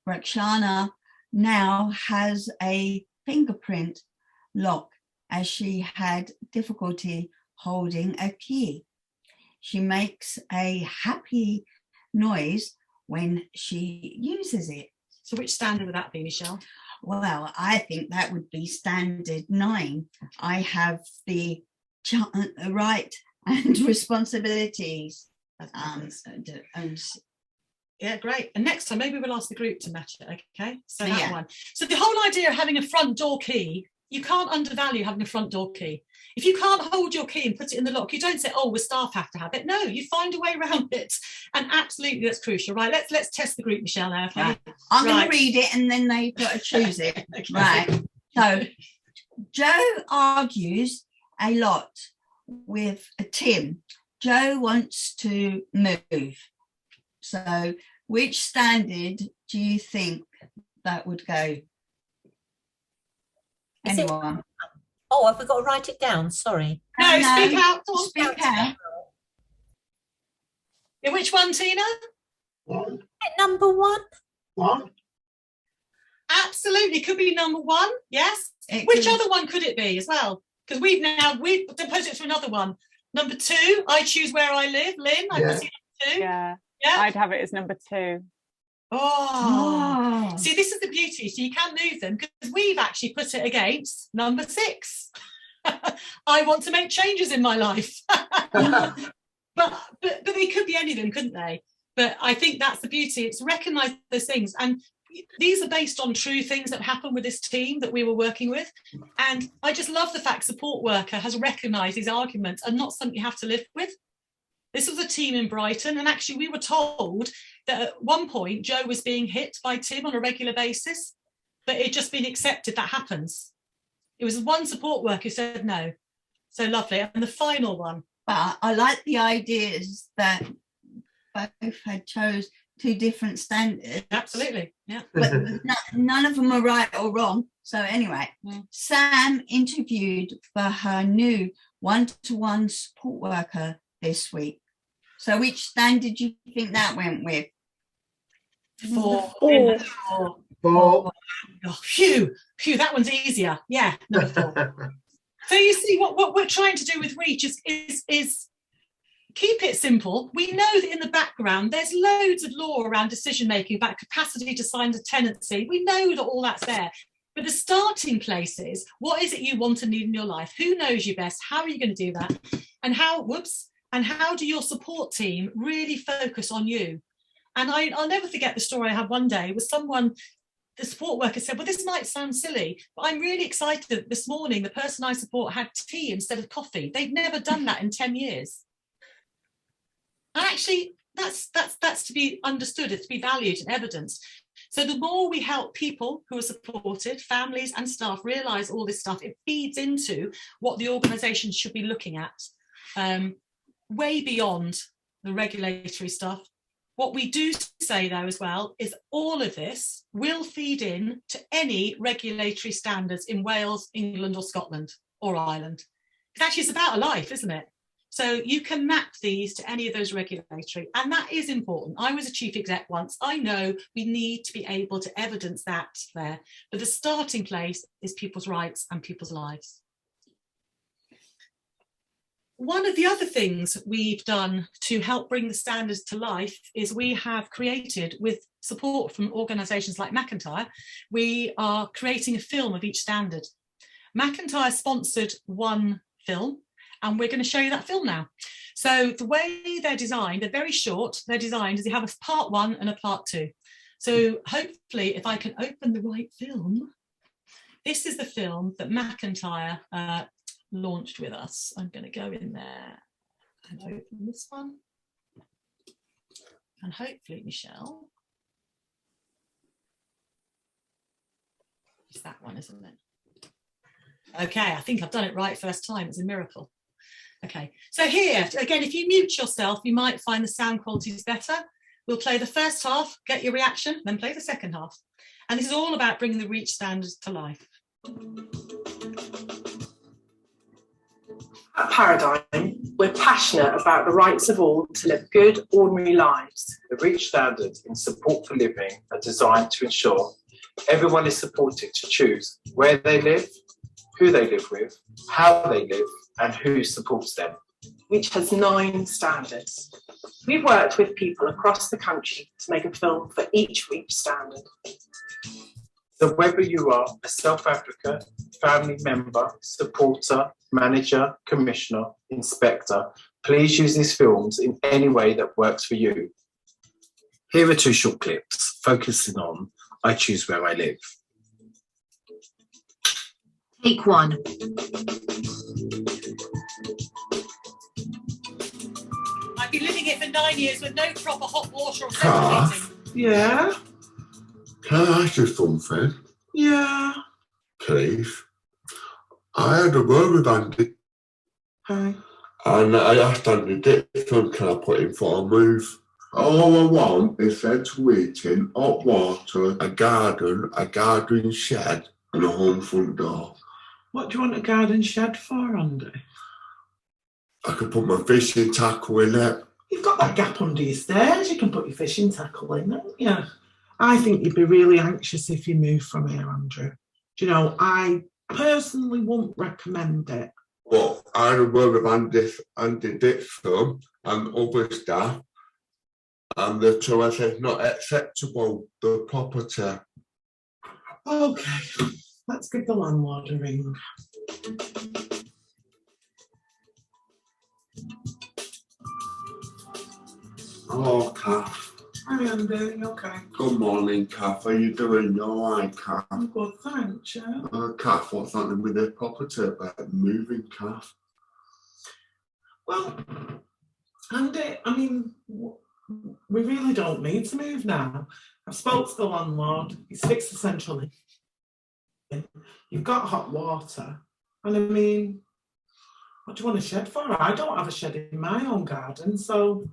Rakshana now has a fingerprint lock as she had difficulty holding a key. She makes a happy noise when she uses it. So which standard would that be, Michelle? Well, I think that would be standard 9. I have the right and responsibilities. Yeah, great. And next time, maybe we'll ask the group to match it, okay? So that Yeah. one. So the whole idea of having a front door key, you can't undervalue having a front door key. If you can't hold your key and put it in the lock, you don't say, oh, the staff have to have it. No, you find a way around it. And absolutely, that's crucial. Right, let's test the group, Michelle, now. Okay? Right. I'm going to read it and then they've got to choose it. Okay. Right. So Joe argues a lot with Tim. Joe wants to move. So which standard do you think that would go? Anyone? Oh, have we got to write it down? Sorry. No, speak out. Speak out. Yeah, which one, Tina? Number 1. 1. Absolutely, could be number 1. Yes. Which other one could it be as well? Because we've proposed it to another one. Number 2, I choose where I live. Lynn, I can see number 2. Yeah. Yeah. I'd have it as number 2. Oh. See, this is the beauty. So you can move them, because we've actually put it against number 6. I want to make changes in my life. but they could be any of them, couldn't they? But I think that's the beauty. It's recognise those things. And these are based on true things that happened with this team that we were working with. And I just love the fact support worker has recognised these arguments are not something you have to live with. This was a team in Brighton, and actually we were told that at one point Joe was being hit by Tim on a regular basis, but it had just been accepted that happens. It was one support worker who said no. So lovely. And the final one. But I like the ideas that both had chose 2 different standards. Absolutely, yeah. But none of them are right or wrong. So anyway, Sam interviewed for her new one-to-one support worker this week. So which standard do you think that went with? 4. 4. Oh, phew, that one's easier. Yeah, number 4. So you see, what we're trying to do with REACH is keep it simple. We know that in the background there's loads of law around decision making about capacity to sign a tenancy. We know that all that's there. But the starting place is, what is it you want and need in your life? Who knows you best? How are you going to do that? And how do your support team really focus on you? And I'll never forget the story I had one day with someone. The support worker said, well, this might sound silly, but I'm really excited that this morning the person I support had tea instead of coffee. They've never done that in 10 years. And actually, that's to be understood, it's to be valued and evidenced. So the more we help people who are supported, families and staff, realise all this stuff, it feeds into what the organisation should be looking at, way beyond the regulatory stuff. What we do say, though, as well, is all of this will feed in to any regulatory standards in Wales, England or Scotland or Ireland. Because actually it's about a life, isn't it? So you can map these to any of those regulatory, and that is important. I was a chief exec once. I know we need to be able to evidence that there, but the starting place is people's rights and people's lives. One of the other things we've done to help bring the standards to life is we have created, with support from organisations like McIntyre, we are creating a film of each standard. McIntyre sponsored one film, and we're going to show you that film now. So the way they're designed, they're very short. They're designed as you have a part 1 and a part 2. So hopefully, if I can open the right film, this is the film that McIntyre launched with us. I'm going to go in there and open this one. And hopefully, Michelle, it's that one, isn't it? Okay, I think I've done it right first time. It's a miracle. Okay, so here, again, if you mute yourself, you might find the sound quality is better. We'll play the first half, get your reaction, then play the second half. And this is all about bringing the REACH standards to life. At Paradigm, we're passionate about the rights of all to live good, ordinary lives. The REACH standards in support for living are designed to ensure everyone is supported to choose where they live, who they live with, how they live, and who supports them. Which has 9 standards. We've worked with people across the country to make a film for each REACH standard. So whether you are a self-advocate, family member, supporter, manager, commissioner, inspector, please use these films in any way that works for you. Here are 2 short clips focusing on I Choose Where I Live. Take 1. I've been living here for 9 years with no proper hot water or central heating. Yeah? Can I ask you something? Yeah. Please. I had a word with Andy. Hi. And I asked Andy Dixon, can I put in for a move? All I want is central heating, hot water, a garden shed, and a home front door. What do you want a garden shed for, Andy? I could put my fishing tackle in it. You've got that gap under your stairs. You can put your fishing tackle in, haven't you? I think you'd be really anxious if you moved from here, Andrew. Do you know, I personally wouldn't recommend it. But I had a word with Andy Dixon and other staff, and the two I said it's not acceptable, the property. Okay, let's give the landlord a ring. Hello, Kath. Hi, Andy. You okay? Good morning, Kath. How you doing? You all right, Kath? I'm good, thanks, yeah. Kath, what's happening with the property about moving, Kath? Well, Andy, I mean, we really don't need to move now. I've spoke to the landlord. He's fixed the central heating. You've got hot water. And I mean, what do you want a shed for? I don't have a shed in my own garden, so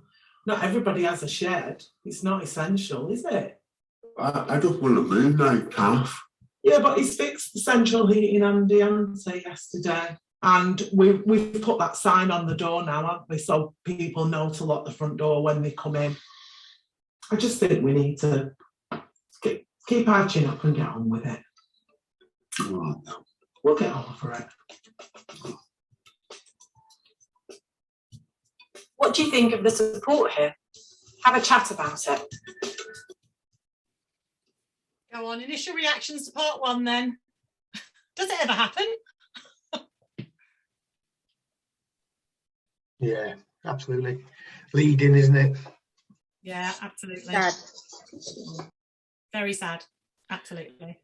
not everybody has a shed. It's not essential, is it? I just want to move now, Kath. Yeah, but he's fixed the central heating, Andy, hasn't he, yesterday? And we've put that sign on the door now, haven't we? So people know to lock the front door when they come in. I just think we need to keep our chin up and get on with it. Oh, no. We'll get over it. What do you think of the support here? Have a chat about it. Go on, initial reactions to part 1 then. Does it ever happen? Yeah, absolutely. Leading, isn't it? Yeah, absolutely. Sad. Very sad. Absolutely.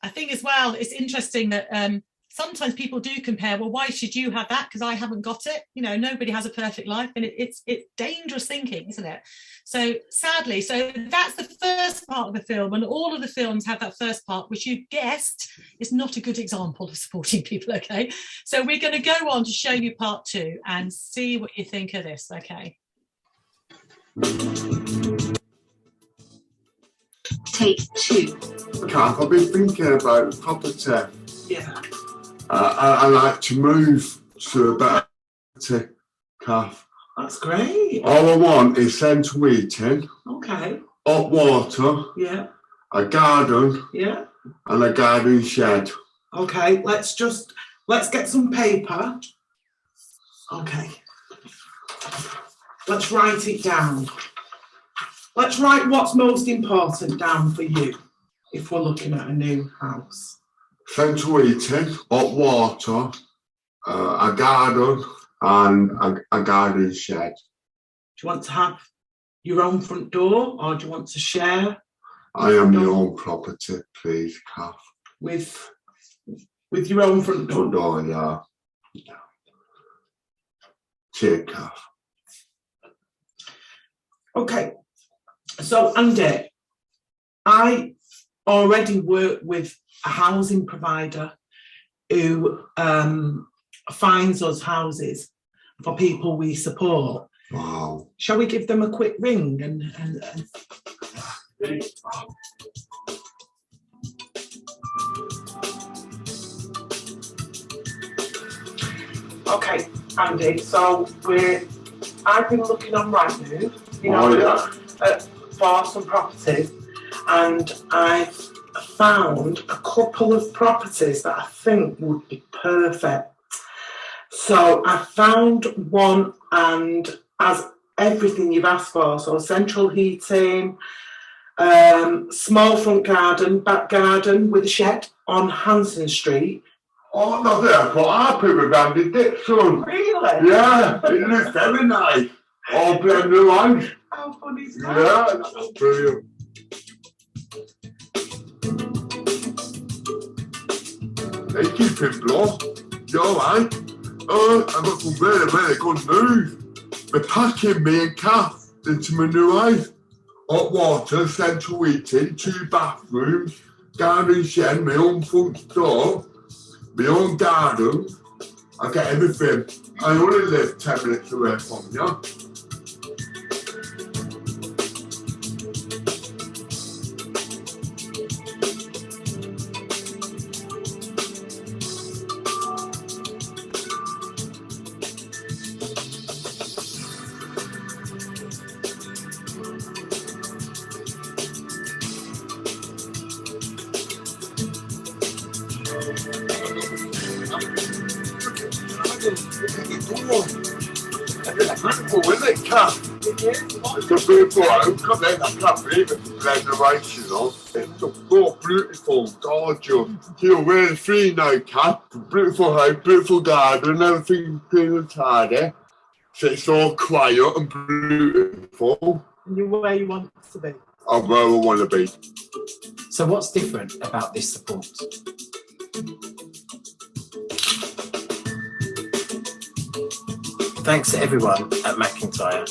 I think as well, it's interesting that sometimes people do compare, well, why should you have that? Because I haven't got it. You know, nobody has a perfect life, and it's dangerous thinking, isn't it? So sadly, so that's the first part of the film, and all of the films have that first part, which you guessed is not a good example of supporting people, okay? So we're going to go on to show you part 2 and see what you think of this, okay? Take 2. Kath, I've been thinking about property. Yeah. I like to move to a better property, Kath. That's great. All I want is central heating, Okay. hot water, Yeah. a garden, Yeah. and a garden shed. Okay. Let's get some paper. Okay. Let's write it down. Let's write what's most important down for you if we're looking at a new house. Central heating, hot water, a garden, and a garden shed. Do you want to have your own front door, or do you want to share? I am your own property, please, Kath. With your own front door? Front door, yeah. Cheers, Kath. Okay. So, Andy, I already work with a housing provider who finds us houses for people we support. Wow. Shall we give them a quick ring and Okay, Andy, so I've been looking on Rightmove, for some properties, and I've found a couple of properties that I think would be perfect. So I found one and has everything you've asked for. So central heating, small front garden, back garden with a shed on Hanson Street. Oh, no, that's what I put with Andy Dixon. Really? Yeah, it looks very nice. All brand new house. How funny is that? Yeah, that's brilliant. Hey, keep it blow. You alright? I've got some really good news. They're packing me and Kath into my new house. Hot water, central heating, 2 bathrooms, garden shed, my own front door, my own garden. I get everything. I only live 10 minutes away from you. Beautiful, isn't it, Kath? It's a beautiful outcome, then. I can't believe it's renovation, you know. It's so beautiful, gorgeous. You're really free now, Kath. Beautiful house, beautiful garden, everything's clean and tidy. So it's all quiet and beautiful. And you're where you want to be. I'm where I want to be. So what's different about this support? Thanks to everyone at McIntyre.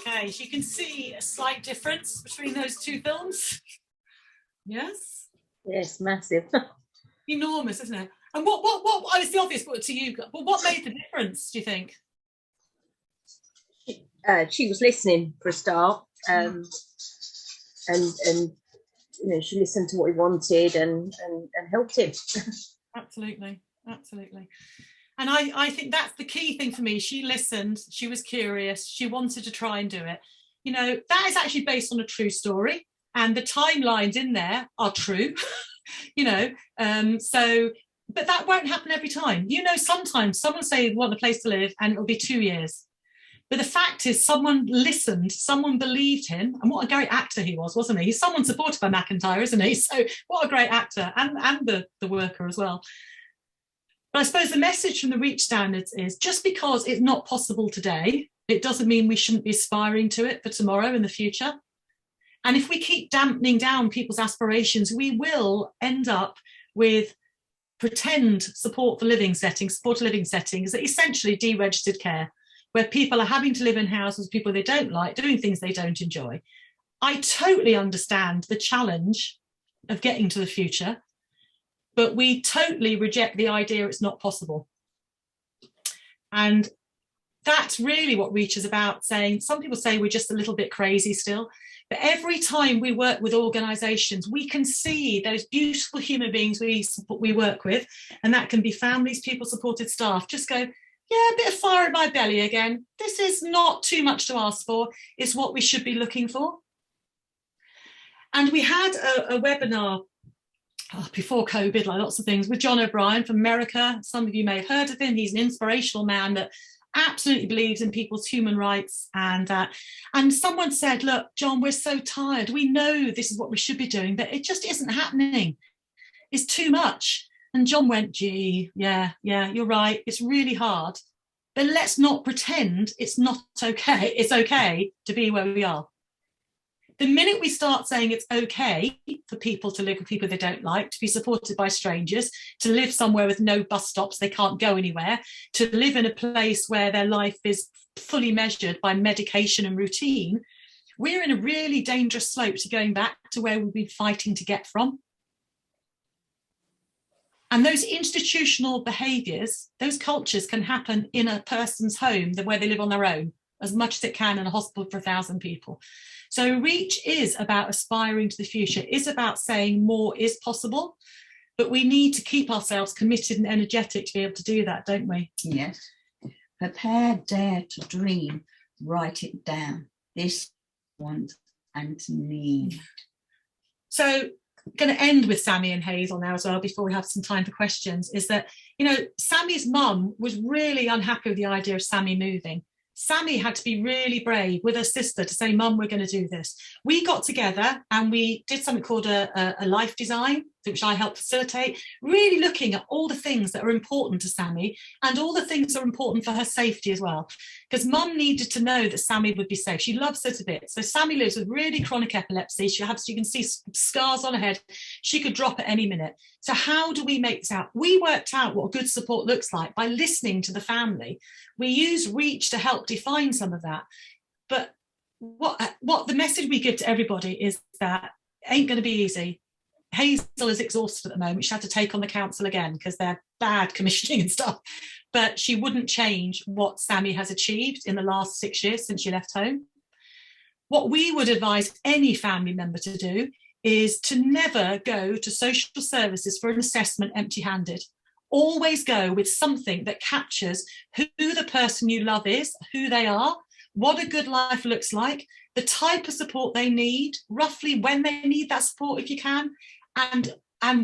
Okay, so you can see a slight difference between those 2 films. Yes? Yes, massive. Enormous, isn't it? And what it's the obvious, but to you, but what made the difference, do you think? She was listening for a start, and you know, she listened to what he wanted and helped him. Absolutely. And I think that's the key thing for me. She listened, she was curious, she wanted to try and do it. You know, that is actually based on a true story, and the timelines in there are true. You know, but that won't happen every time. You know, sometimes someone say they want a place to live and it'll be 2 years. But the fact is, someone listened, someone believed him, and what a great actor he was, wasn't he? He's someone supported by McIntyre, isn't he? So what a great actor, and the worker as well. But I suppose the message from the Reach Standards is, just because it's not possible today, it doesn't mean we shouldn't be aspiring to it for tomorrow in the future. And if we keep dampening down people's aspirations, we will end up with pretend supported living settings that essentially deregistered care, where people are having to live in houses with people they don't like, doing things they don't enjoy. I totally understand the challenge of getting to the future, but we totally reject the idea it's not possible. And that's really what Reach is about, saying, some people say we're just a little bit crazy still, but every time we work with organisations, we can see those beautiful human beings we work with, and that can be families, people-supported staff, just go, yeah, a bit of fire in my belly again. This is not too much to ask for. It's what we should be looking for. And we had a webinar before COVID, like lots of things, with John O'Brien from America. Some of you may have heard of him. He's an inspirational man that absolutely believes in people's human rights. And someone said, look, John, we're so tired. We know this is what we should be doing, but it just isn't happening. It's too much. And John went, gee, yeah, you're right. It's really hard. But let's not pretend it's not okay. It's okay to be where we are. The minute we start saying it's okay for people to live with people they don't like, to be supported by strangers, to live somewhere with no bus stops, they can't go anywhere, to live in a place where their life is fully measured by medication and routine, we're in a really dangerous slope to going back to where we've been fighting to get from. And those institutional behaviours, those cultures can happen in a person's home where they live on their own, as much as it can in a hospital for 1,000 people. So Reach is about aspiring to the future, is about saying more is possible, but we need to keep ourselves committed and energetic to be able to do that, don't we? Yes. Prepare, dare to dream, write it down. This want and need. So I'm going to end with Sammy and Hazel now as well, before we have some time for questions, is that, you know, Sammy's mum was really unhappy with the idea of Sammy moving. Sammy had to be really brave with her sister to say, Mum, we're going to do this. We got together and we did something called a life design, which I helped facilitate, really looking at all the things that are important to Sammy and all the things that are important for her safety as well. Because Mum needed to know that Sammy would be safe. She loves her to bits. So Sammy lives with really chronic epilepsy. You can see scars on her head. She could drop at any minute. So how do we make this out? We worked out what good support looks like by listening to the family. We use Reach to help define some of that. But what the message we give to everybody is that it ain't going to be easy. Hazel is exhausted at the moment. She had to take on the council again because they're bad commissioning and stuff. But she wouldn't change what Sammy has achieved in the last 6 years since she left home. What we would advise any family member to do is to never go to social services for an assessment empty-handed. Always go with something that captures who the person you love is, who they are, what a good life looks like, the type of support they need, roughly when they need that support if you can, and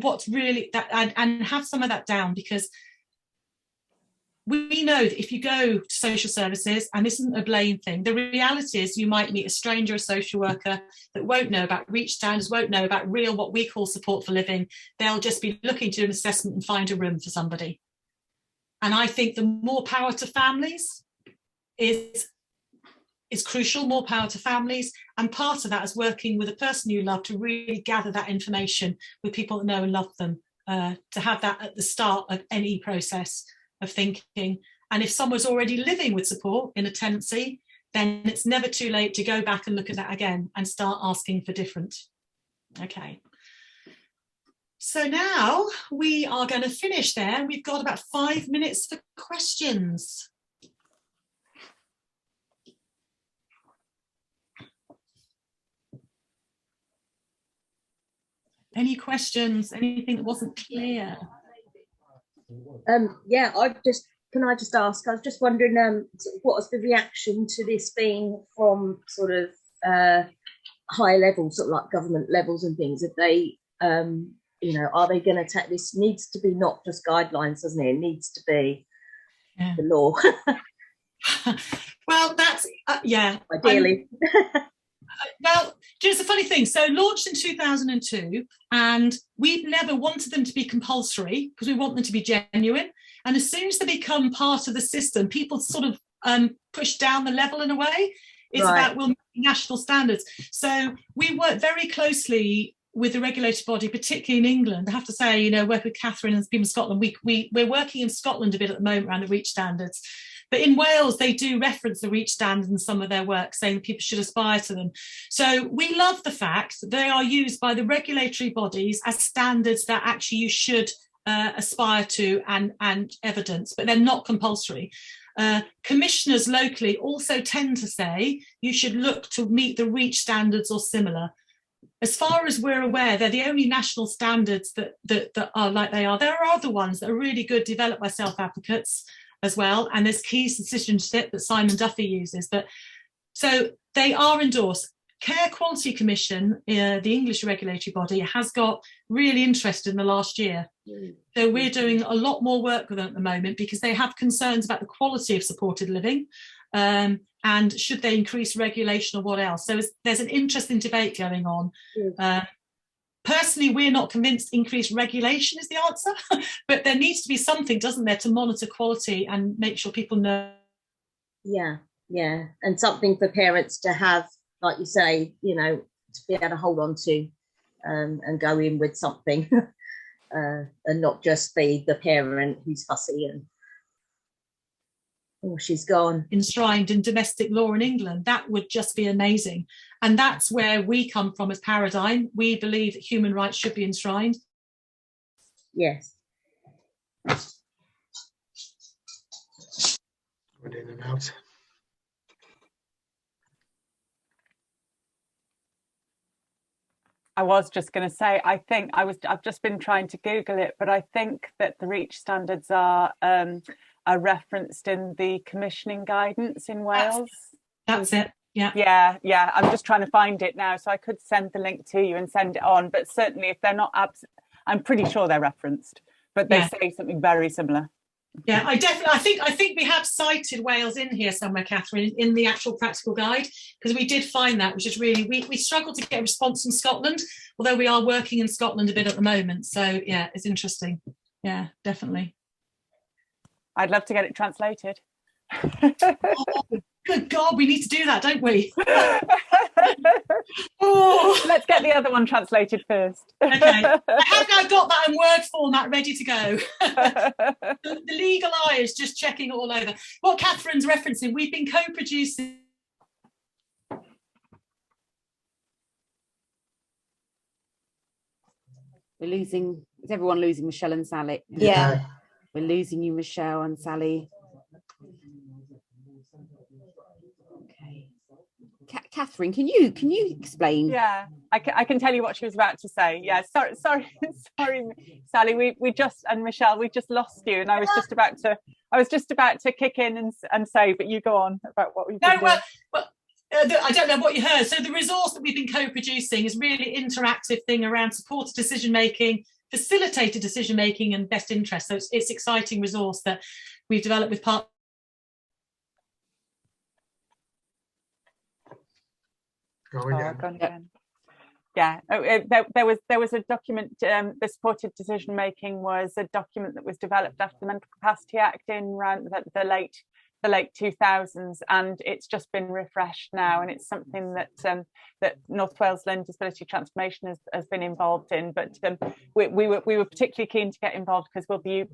what's really that, and have some of that down, because we know that if you go to social services, and this isn't a blame thing, the reality is you might meet a stranger, a social worker that won't know about Reach standards, won't know about real, what we call support for living. They'll just be looking to do an assessment and find a room for somebody. And I think the more power to families is crucial, more power to families. And part of that is working with a person you love to really gather that information with people that know and love them, to have that at the start of any process of thinking. And if someone's already living with support in a tenancy, then it's never too late to go back and look at that again and start asking for different. Okay. So now we are going to finish there. We've got about 5 minutes for questions. Any questions? Anything that wasn't clear? Yeah, can I just ask? I was just wondering, what has the reaction to this been from sort of high levels, sort of like government levels and things? If they, are they going to take this? Needs to be not just guidelines, doesn't it? It needs to be the law. Well, that's ideally. Well, it's a funny thing. So launched in 2002, and we've never wanted them to be compulsory because we want them to be genuine. And as soon as they become part of the system, people sort of push down the level in a way. It's about, we'll make national standards. So we work very closely with the regulatory body, particularly in England. I have to say, you know, work with Catherine and people in Scotland. We're working in Scotland a bit at the moment around the REACH standards. But in Wales, they do reference the REACH standards in some of their work, saying that people should aspire to them. So we love the fact that they are used by the regulatory bodies as standards that actually you should aspire to and evidence, but they're not compulsory. Commissioners locally also tend to say you should look to meet the REACH standards or similar. As far as we're aware, they're the only national standards that are like they are. There are other ones that are really good, developed by self-advocates as well, and there's Keys Decisionship that Simon Duffy uses. But so they are endorsed. Care Quality Commission, the English regulatory body, has got really interested in the last year. So we're doing a lot more work with them at the moment because they have concerns about the quality of supported living, and should they increase regulation or what else. So there's an interesting debate going on. Personally, we're not convinced increased regulation is the answer, but there needs to be something, doesn't there, to monitor quality and make sure people know. Yeah, and something for parents to have, like you say, you know, to be able to hold on to and go in with something and not just be the parent who's fussy and, oh, she's gone. Enshrined in domestic law in England, that would just be amazing. And that's where we come from as Paradigm. We believe that human rights should be enshrined. Yes. We're in and out. I was just going to say, I've just been trying to Google it, but I think that the REACH standards are referenced in the commissioning guidance in Wales. That's it. Yeah. I'm just trying to find it now, so I could send the link to you and send it on. But certainly, if they're not I'm pretty sure they're referenced, but they say something very similar. Yeah, I think we have cited Wales in here somewhere, Catherine, in the actual practical guide, because we did find that, which is really, we struggled to get a response from Scotland, although we are working in Scotland a bit at the moment. So yeah, it's interesting. Yeah, definitely. I'd love to get it translated. Oh, good God, we need to do that, don't we? Let's get the other one translated first. Okay, I have now got that in Word format ready to go. The legal eye is just checking all over. What Catherine's referencing, we've been co-producing. Is everyone losing Michelle and Sally? Yeah. We're losing you, Michelle and Sally. Okay. Catherine, can you explain? Yeah, I can tell you what she was about to say. Yeah, sorry, Sally. We just, and Michelle, we just lost you, and I was just about to kick in and say, but you go on about what we've been doing. I don't know what you heard. So the resource that we've been co-producing is really interactive thing around supported decision making, facilitated decision making, and best interest. So it's exciting resource that we've developed with partners. Go again. Yeah, there was a document. The supported decision making was a document that was developed after the Mental Capacity Act in around the late 2000s, and it's just been refreshed now, and it's something that that North Wales Learning Disability Transformation has been involved in. But we were particularly keen to get involved because we'll be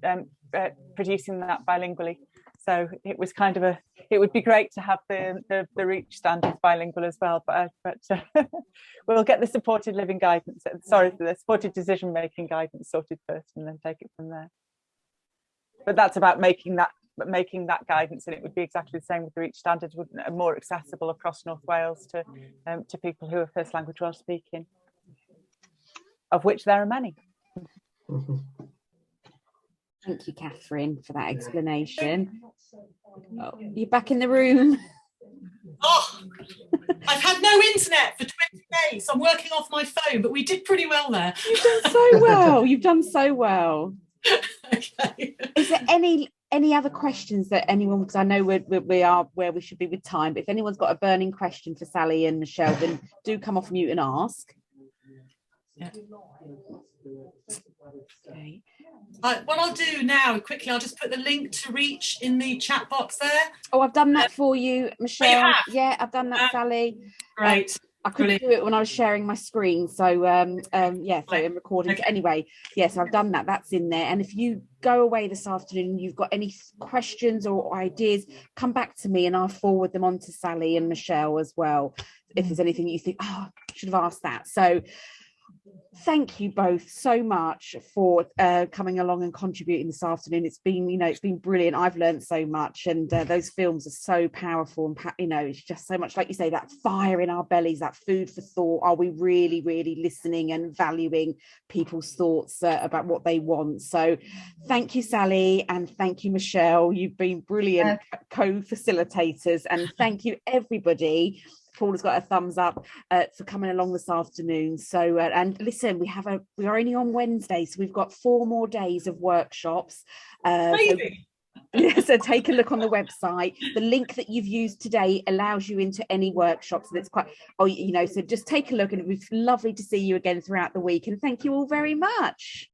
producing that bilingually. So it was kind of it would be great to have the REACH standards bilingual as well, but we'll get the supported living guidance, the supported decision making guidance sorted first, and then take it from there. But that's about making that guidance, and it would be exactly the same with the REACH standards, more accessible across North Wales to people who are first language Welsh speaking, of which there are many. Thank you, Catherine, for that explanation. Oh, you're back in the room. Oh, I've had no internet for 20 days. I'm working off my phone, but we did pretty well there. You've done so well. You've done so well. Okay. Is there any other questions that anyone, because I know we are where we should be with time, but if anyone's got a burning question for Sally and Michelle, then do come off mute and ask. Yeah. Okay. What I'll do now, quickly, I'll just put the link to Reach in the chat box there. Oh, I've done that for you, Michelle. have? Yeah, I've done that, Sally. Great. I couldn't do it when I was sharing my screen, so yeah, so I'm recording. Okay. Anyway, yes, I've done that. That's in there. And if you go away this afternoon and you've got any questions or ideas, come back to me and I'll forward them on to Sally and Michelle as well. If there's anything you think, oh, I should have asked that. So thank you both so much for coming along and contributing this afternoon. It's been, it's been brilliant. I've learned so much, and those films are so powerful, and it's just so much, like you say, that fire in our bellies, that food for thought. Are we really, really listening and valuing people's thoughts about what they want? So thank you, Sally, and thank you, Michelle. You've been brilliant co-facilitators, and thank you, everybody. Paula's got a thumbs up for coming along this afternoon. So and listen, we are only on Wednesday, so we've got 4 more days of workshops. So take a look on the website. The link that you've used today allows you into any workshops, and it's quite so just take a look, and it was lovely to see you again throughout the week, and thank you all very much.